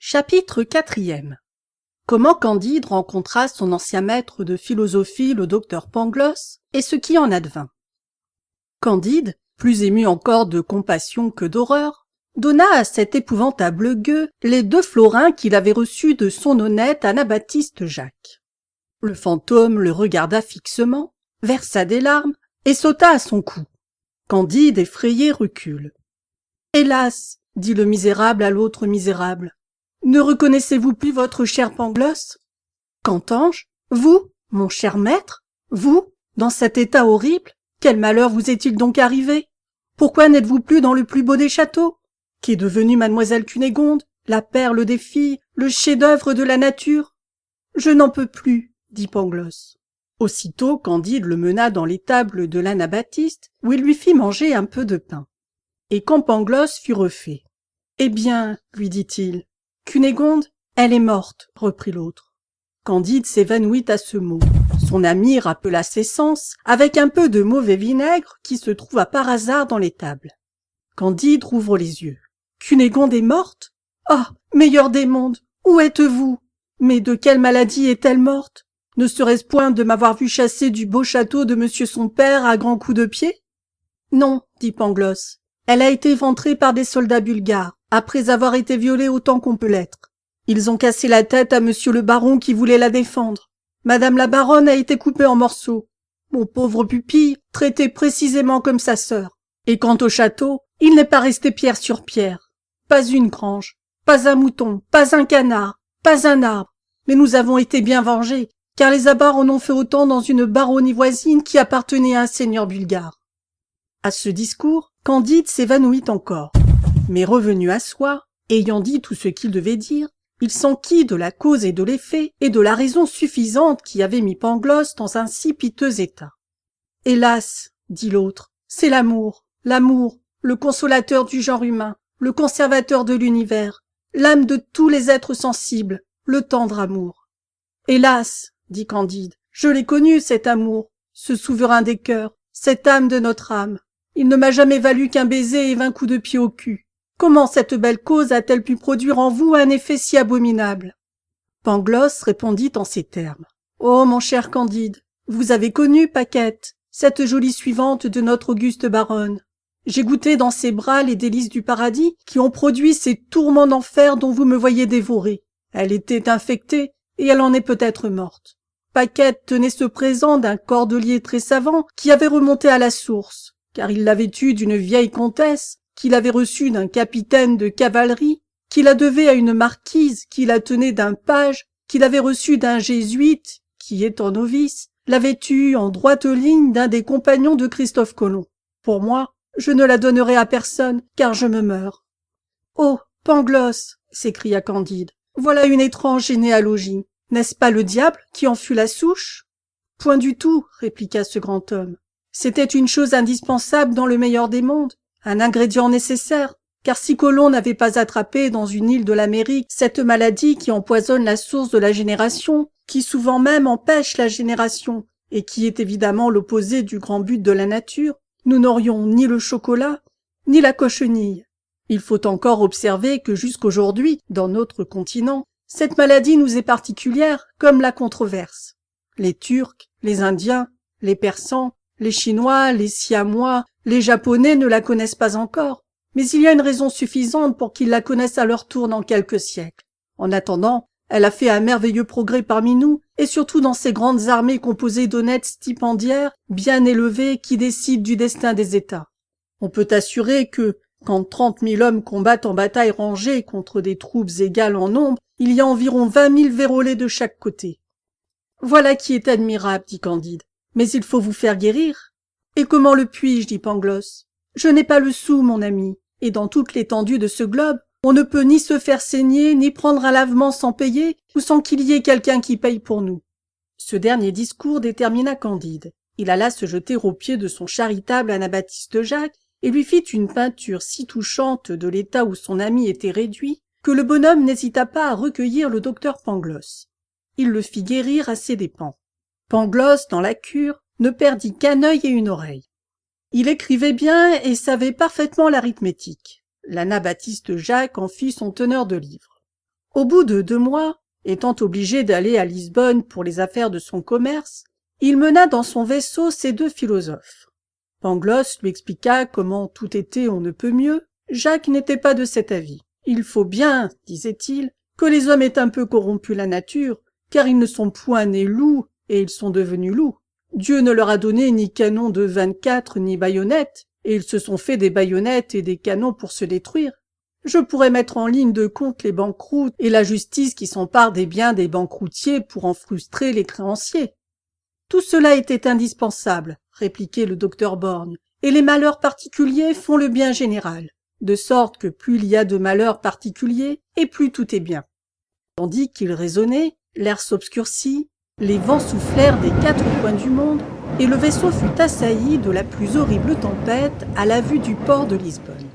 Chapitre 4. Comment Candide rencontra son ancien maître de philosophie, le docteur Pangloss, et ce qui en advint. Candide, plus ému encore de compassion que d'horreur, donna à cet épouvantable gueux les 2 florins qu'il avait reçus de son honnête Anabaptiste Jacques. Le fantôme le regarda fixement, versa des larmes et sauta à son cou. Candide, effrayé, recule. « Hélas !» dit le misérable à l'autre misérable. Ne reconnaissez-vous plus votre cher Pangloss? Qu'entends-je? Vous, mon cher maître? Vous, dans cet état horrible? Quel malheur vous est-il donc arrivé? Pourquoi n'êtes-vous plus dans le plus beau des châteaux? Qu'est devenue mademoiselle Cunégonde, la perle des filles, le chef-d'œuvre de la nature? Je n'en peux plus, dit Pangloss. Aussitôt Candide le mena dans l'étable de l'Anabaptiste, où il lui fit manger un peu de pain. Et quand Pangloss fut refait. « Eh bien, lui dit-il, Cunégonde, elle est morte, reprit l'autre. Candide s'évanouit à ce mot. Son ami rappela ses sens avec un peu de mauvais vinaigre qui se trouva par hasard dans l'étable. Candide rouvre les yeux. Cunégonde est morte? Ah, meilleur des mondes, où êtes-vous? Mais de quelle maladie est-elle morte? Ne serait-ce point de m'avoir vu chasser du beau château de monsieur son père à grands coups de pied? Non, dit Pangloss. Elle a été éventrée par des soldats bulgares, après avoir été violée autant qu'on peut l'être. Ils ont cassé la tête à monsieur le baron qui voulait la défendre. Madame la baronne a été coupée en morceaux. Mon pauvre pupille, traité précisément comme sa sœur. Et quant au château, il n'est pas resté pierre sur pierre. Pas une grange, pas un mouton, pas un canard, pas un arbre. Mais nous avons été bien vengés, car les abats en ont fait autant dans une baronnie voisine qui appartenait à un seigneur bulgare. À ce discours, Candide s'évanouit encore. Mais revenu à soi, ayant dit tout ce qu'il devait dire, il s'enquit de la cause et de l'effet et de la raison suffisante qui avait mis Pangloss dans un si piteux état. « Hélas, dit l'autre, c'est l'amour, le consolateur du genre humain, le conservateur de l'univers, l'âme de tous les êtres sensibles, le tendre amour. Hélas, dit Candide, je l'ai connu cet amour, ce souverain des cœurs, cette âme de notre âme. Il ne m'a jamais valu qu'un baiser et 20 coups de pied au cul. Comment cette belle cause a-t-elle pu produire en vous un effet si abominable? » Pangloss répondit en ces termes. « Oh, mon cher Candide, vous avez connu Paquette, cette jolie suivante de notre auguste baronne. J'ai goûté dans ses bras les délices du paradis qui ont produit ces tourments d'enfer dont vous me voyez dévoré. Elle était infectée et elle en est peut-être morte. Paquette tenait ce présent d'un cordelier très savant qui avait remonté à la source, car il l'avait eu d'une vieille comtesse, qui l'avait reçue d'un capitaine de cavalerie, qui la devait à une marquise, qui la tenait d'un page, qui l'avait reçue d'un jésuite, qui, étant novice, l'avait eue en droite ligne d'un des compagnons de Christophe Colomb. Pour moi, je ne la donnerai à personne, car je me meurs. « Oh, Pangloss !» s'écria Candide, « voilà une étrange généalogie. N'est-ce pas le diable qui en fut la souche ?»« Point du tout, » répliqua ce grand homme. « C'était une chose indispensable dans le meilleur des mondes, un ingrédient nécessaire, car si Colomb n'avait pas attrapé dans une île de l'Amérique cette maladie qui empoisonne la source de la génération, qui souvent même empêche la génération, et qui est évidemment l'opposé du grand but de la nature, nous n'aurions ni le chocolat, ni la cochenille. Il faut encore observer que jusqu'aujourd'hui, dans notre continent, cette maladie nous est particulière comme la controverse. Les Turcs, les Indiens, les Persans, les Chinois, les Siamois, les Japonais ne la connaissent pas encore, mais il y a une raison suffisante pour qu'ils la connaissent à leur tour dans quelques siècles. En attendant, elle a fait un merveilleux progrès parmi nous, et surtout dans ces grandes armées composées d'honnêtes stipendiaires bien élevés qui décident du destin des États. On peut assurer que, quand 30 000 hommes combattent en bataille rangée contre des troupes égales en nombre, il y a environ 20 000 vérolés de chaque côté. « Voilà qui est admirable, dit Candide, mais il faut vous faire guérir. »« Et comment le puis-je, dit Pangloss. Je n'ai pas le sou, mon ami, et dans toute l'étendue de ce globe, on ne peut ni se faire saigner, ni prendre un lavement sans payer, ou sans qu'il y ait quelqu'un qui paye pour nous. » Ce dernier discours détermina Candide. Il alla se jeter aux pieds de son charitable Anabaptiste Jacques et lui fit une peinture si touchante de l'état où son ami était réduit, que le bonhomme n'hésita pas à recueillir le docteur Pangloss. Il le fit guérir à ses dépens. Pangloss, dans la cure, ne perdit qu'un œil et une oreille. Il écrivait bien et savait parfaitement l'arithmétique. L'Anabaptiste Jacques en fit son teneur de livres. Au bout de 2 mois, étant obligé d'aller à Lisbonne pour les affaires de son commerce, il mena dans son vaisseau ces 2 philosophes. Pangloss lui expliqua comment tout était on ne peut mieux. Jacques n'était pas de cet avis. Il faut bien, disait-il, que les hommes aient un peu corrompu la nature, car ils ne sont point nés loups et ils sont devenus loups. Dieu ne leur a donné ni canon de 24 ni baïonnettes, et ils se sont fait des baïonnettes et des canons pour se détruire. Je pourrais mettre en ligne de compte les banqueroutes et la justice qui s'empare des biens des banqueroutiers pour en frustrer les créanciers. Tout cela était indispensable, répliquait le docteur Borgne, et les malheurs particuliers font le bien général, de sorte que plus il y a de malheurs particuliers, et plus tout est bien. Tandis qu'il raisonnait, l'air s'obscurcit, les vents soufflèrent des 4 coins du monde, et le vaisseau fut assailli de la plus horrible tempête à la vue du port de Lisbonne.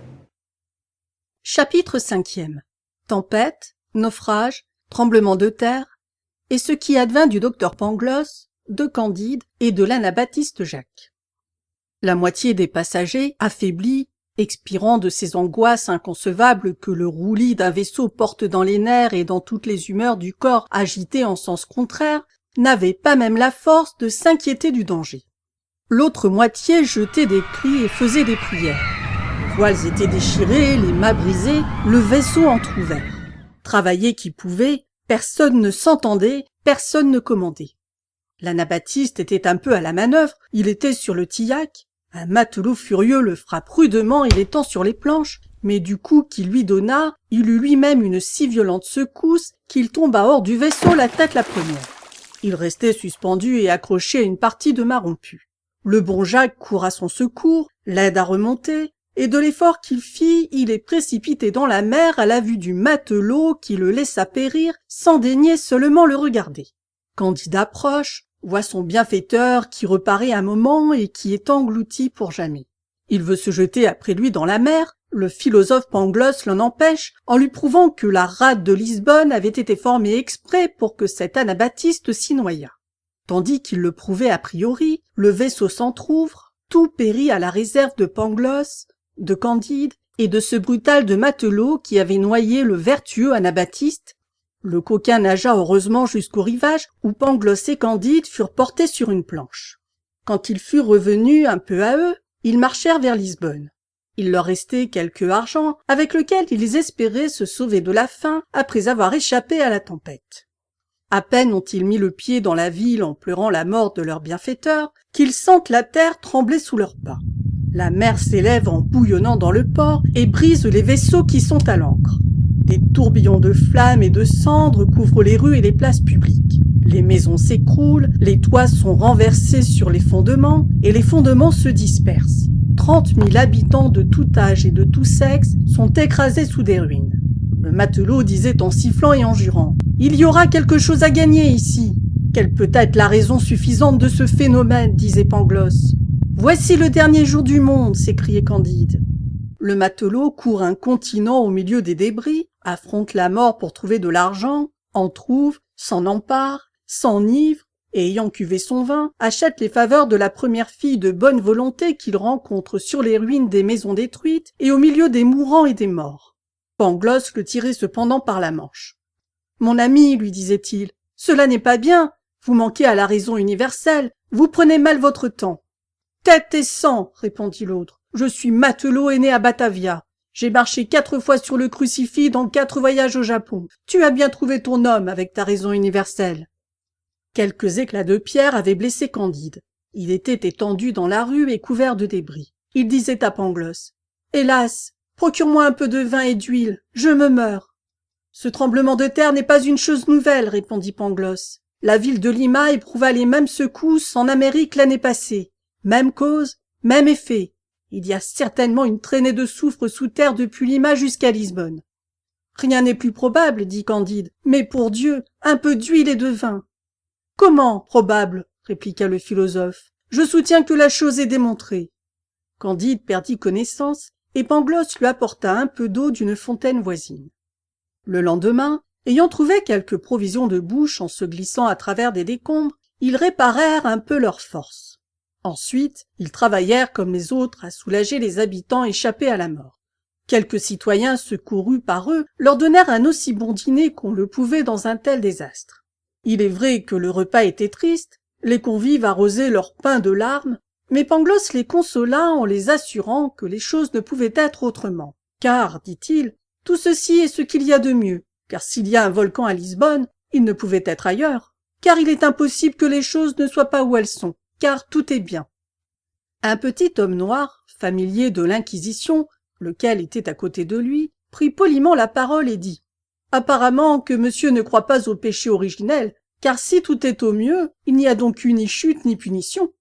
Chapitre 5e. Tempête, naufrage, tremblement de terre, et ce qui advint du docteur Pangloss, de Candide et de l'anabaptiste Jacques. La moitié des passagers, affaiblis, expirant de ces angoisses inconcevables que le roulis d'un vaisseau porte dans les nerfs et dans toutes les humeurs du corps agité en sens contraire, n'avaient pas même la force de s'inquiéter du danger. L'autre moitié jetait des cris et faisait des prières. Les voiles étaient déchirées, les mâts brisés, le vaisseau entrouvert. Travailler qui pouvait, personne ne s'entendait, personne ne commandait. L'anabaptiste était un peu à la manœuvre, il était sur le tillac. Un matelot furieux le frappe rudement il étend sur les planches, mais du coup qu'il lui donna, il eut lui-même une si violente secousse qu'il tomba hors du vaisseau la tête la première. Il restait suspendu et accroché à une partie de mât rompu. Le bon Jacques court à son secours, l'aide à remonter, et de l'effort qu'il fit, il est précipité dans la mer à la vue du matelot qui le laissa périr sans daigner seulement le regarder. Candide approche, voit son bienfaiteur qui reparaît un moment et qui est englouti pour jamais. Il veut se jeter après lui dans la mer, le philosophe Pangloss l'en empêche en lui prouvant que la rade de Lisbonne avait été formée exprès pour que cet anabaptiste s'y noyât. Tandis qu'il le prouvait a priori, le vaisseau s'entr'ouvre, tout périt à la réserve de Pangloss, de Candide et de ce brutal de matelot qui avait noyé le vertueux anabaptiste. Le coquin nagea heureusement jusqu'au rivage où Pangloss et Candide furent portés sur une planche. Quand ils furent revenus un peu à eux, ils marchèrent vers Lisbonne. Il leur restait quelque argent avec lequel ils espéraient se sauver de la faim après avoir échappé à la tempête. À peine ont-ils mis le pied dans la ville en pleurant la mort de leur bienfaiteur qu'ils sentent la terre trembler sous leurs pas. La mer s'élève en bouillonnant dans le port et brise les vaisseaux qui sont à l'ancre. Des tourbillons de flammes et de cendres couvrent les rues et les places publiques. Les maisons s'écroulent, les toits sont renversés sur les fondements et les fondements se dispersent. 30 000 habitants de tout âge et de tout sexe sont écrasés sous des ruines. Le matelot disait en sifflant et en jurant « Il y aura quelque chose à gagner ici !»« Quelle peut être la raison suffisante de ce phénomène ?» disait Pangloss. « Voici le dernier jour du monde !» s'écriait Candide. Le matelot court un continent au milieu des débris, affronte la mort pour trouver de l'argent, en trouve, s'en empare, s'enivre, et ayant cuvé son vin, achète les faveurs de la première fille de bonne volonté qu'il rencontre sur les ruines des maisons détruites et au milieu des mourants et des morts. Pangloss le tirait cependant par la manche. « Mon ami, lui disait-il, cela n'est pas bien, vous manquez à la raison universelle, vous prenez mal votre temps. »« Tête et sang, répondit l'autre, je suis matelot et né à Batavia. J'ai marché 4 fois sur le crucifix dans 4 voyages au Japon. Tu as bien trouvé ton homme avec ta raison universelle. » Quelques éclats de pierre avaient blessé Candide. Il était étendu dans la rue et couvert de débris. Il disait à Pangloss « Hélas, procure-moi un peu de vin et d'huile, je me meurs. »« Ce tremblement de terre n'est pas une chose nouvelle, répondit Pangloss. La ville de Lima éprouva les mêmes secousses en Amérique l'année passée. Même cause, même effet. Il y a certainement une traînée de soufre sous terre depuis Lima jusqu'à Lisbonne. »« Rien n'est plus probable, dit Candide, mais pour Dieu, un peu d'huile et de vin. »« Comment, probable, répliqua le philosophe. Je soutiens que la chose est démontrée. » Candide perdit connaissance et Pangloss lui apporta un peu d'eau d'une fontaine voisine. Le lendemain, ayant trouvé quelques provisions de bouche en se glissant à travers des décombres, ils réparèrent un peu leurs forces. Ensuite, ils travaillèrent comme les autres à soulager les habitants échappés à la mort. Quelques citoyens, secourus par eux, leur donnèrent un aussi bon dîner qu'on le pouvait dans un tel désastre. Il est vrai que le repas était triste, les convives arrosaient leur pain de larmes, mais Pangloss les consola en les assurant que les choses ne pouvaient être autrement. Car, dit-il, tout ceci est ce qu'il y a de mieux, car s'il y a un volcan à Lisbonne, il ne pouvait être ailleurs, car il est impossible que les choses ne soient pas où elles sont, car tout est bien. Un petit homme noir, familier de l'Inquisition, lequel était à côté de lui, prit poliment la parole et dit « Apparemment que monsieur ne croit pas au péché originel, car si tout est au mieux, il n'y a donc eu ni chute ni punition. »«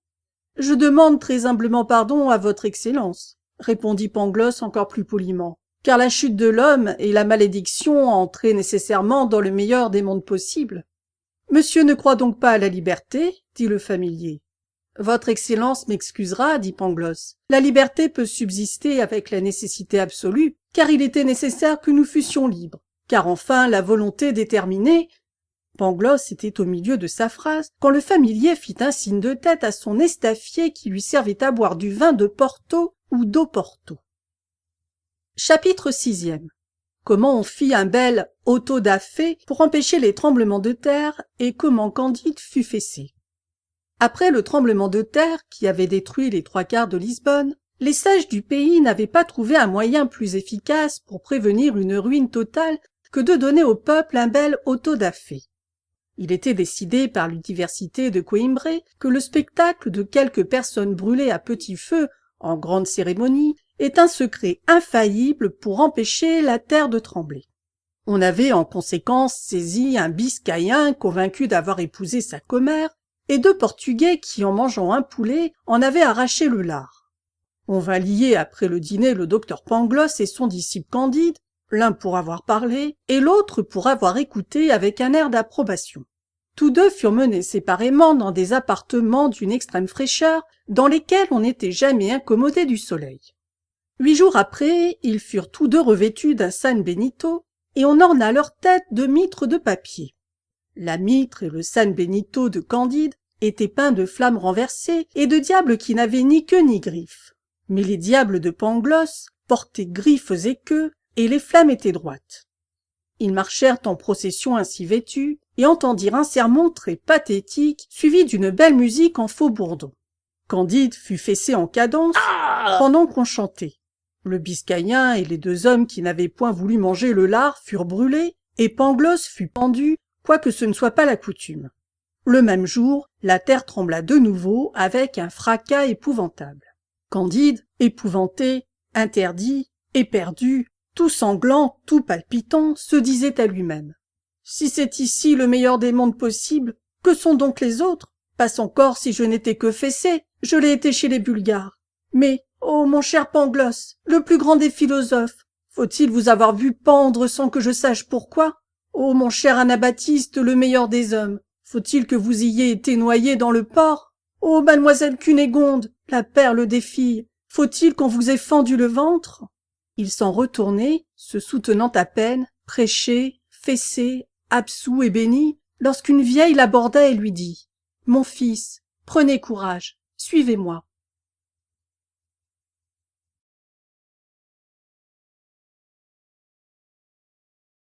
Je demande très humblement pardon à votre Excellence, » répondit Pangloss encore plus poliment, « car la chute de l'homme et la malédiction entraient nécessairement dans le meilleur des mondes possibles. »« Monsieur ne croit donc pas à la liberté ?» dit le familier. « Votre Excellence m'excusera, dit Pangloss. La liberté peut subsister avec la nécessité absolue, car il était nécessaire que nous fussions libres. Car enfin, la volonté déterminée... » Pangloss était au milieu de sa phrase, quand le familier fit un signe de tête à son estafier qui lui servait à boire du vin de Porto ou d'Oporto. Chapitre 6e. Comment on fit un bel auto da fé pour empêcher les tremblements de terre et comment Candide fut fessé. Après le tremblement de terre qui avait détruit les 3/4 de Lisbonne, les sages du pays n'avaient pas trouvé un moyen plus efficace pour prévenir une ruine totale que de donner au peuple un bel auto da fé. Il était décidé par l'université de Coimbra que le spectacle de quelques personnes brûlées à petit feu, en grande cérémonie, est un secret infaillible pour empêcher la terre de trembler. On avait en conséquence saisi un Biscayen convaincu d'avoir épousé sa commère, et 2 Portugais qui, en mangeant un poulet, en avaient arraché le lard. On vint lier après le dîner le docteur Pangloss et son disciple Candide, l'un pour avoir parlé et l'autre pour avoir écouté avec un air d'approbation. Tous 2 furent menés séparément dans des appartements d'une extrême fraîcheur, dans lesquels on n'était jamais incommodé du soleil. 8 jours après, ils furent tous 2 revêtus d'un San Benito, et on orna leurs têtes de mitres de papier. La mitre et le San Benito de Candide étaient peints de flammes renversées et de diables qui n'avaient ni queue ni griffes. Mais les diables de Pangloss portaient griffes et queues, et les flammes étaient droites. Ils marchèrent en procession ainsi vêtus, et entendirent un sermon très pathétique, suivi d'une belle musique en faux bourdon. Candide fut fessé en cadence, pendant qu'on chantait. Le Biscayen et les 2 hommes qui n'avaient point voulu manger le lard furent brûlés, et Pangloss fut pendu, quoique ce ne soit pas la coutume. Le même jour, la terre trembla de nouveau avec un fracas épouvantable. Candide, épouvanté, interdit, éperdu, tout sanglant, tout palpitant, se disait à lui-même. Si c'est ici le meilleur des mondes possibles, que sont donc les autres? Passe encore si je n'étais que fessé, je l'ai été chez les Bulgares. Mais, ô mon cher Pangloss, le plus grand des philosophes, faut-il vous avoir vu pendre sans que je sache pourquoi? Ô mon cher Anabaptiste, le meilleur des hommes, faut-il que vous ayez été noyé dans le port? Ô mademoiselle Cunégonde, la perle des filles, faut-il qu'on vous ait fendu le ventre? Il s'en retournait, se soutenant à peine, prêché, fessé, absous et béni, lorsqu'une vieille l'aborda et lui dit « Mon fils, prenez courage, suivez-moi. »